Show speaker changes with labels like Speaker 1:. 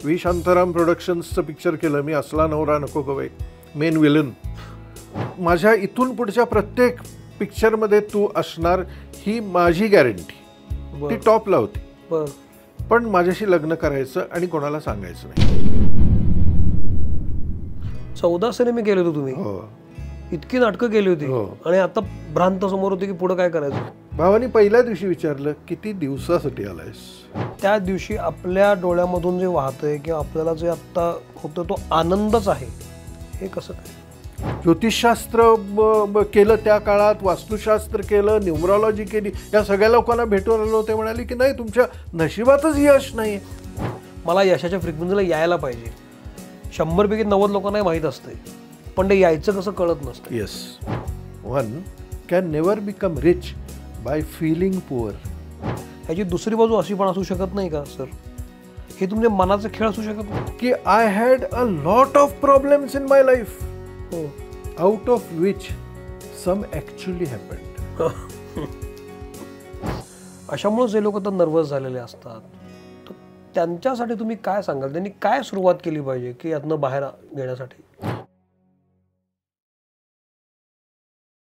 Speaker 1: V Shantaram प्रोडक्शन्सचं picture केलं मी, असला नवरा नको गवई, मेन विलन. माझ्या इथून पुढच्या प्रत्येक पिक्चरमध्ये तू असणार ही माझी गॅरंटी, ती टॉपला होती. पण माझ्याशी लग्न करायचं आणि कोणाला सांगायचं नाही.
Speaker 2: 14 सिनेमे केले होते तुम्ही, इतकी नाटकं केली होती, आणि आता भ्रांत समोर होती की पुढे काय करायचं.
Speaker 1: भावानी पहिल्या दिवशी विचारलं किती दिवसासाठी आलायस. त्या
Speaker 2: दिवशी आपल्या डोळ्यामधून जे वाहतंय किंवा आपल्याला जे आता होतं तो आनंदच आहे, हे कसं काय?
Speaker 1: ज्योतिषशास्त्र केलं त्या काळात, वास्तुशास्त्र केलं, न्यूमरॉलॉजी केली, या सगळ्या लोकांना भेटून आलो. ते म्हणाले की नाही, तुमच्या नशिबातच यश नाही.
Speaker 2: मला यशाच्या फ्रिक्वेन्सीला यायला पाहिजे. 100 पैकी 90 लोकांना माहीत असते, पण ते यायचं कसं कळत नसतं.
Speaker 1: Yes, one can never become rich by feeling poor.
Speaker 2: ह्याची दुसरी बाजू अशी पण असू शकत नाही का सर? हे तुमच्या मनाचा खेळ असू शकत नाही
Speaker 1: की I had a lot of problems in my life, out of which some actually happened.
Speaker 2: अशामुळे जे लोक तर नर्वस झालेले असतात, तर त्यांच्यासाठी तुम्ही काय सांगाल? त्यांनी काय सुरुवात केली पाहिजे की यातनं बाहेर येण्यासाठी?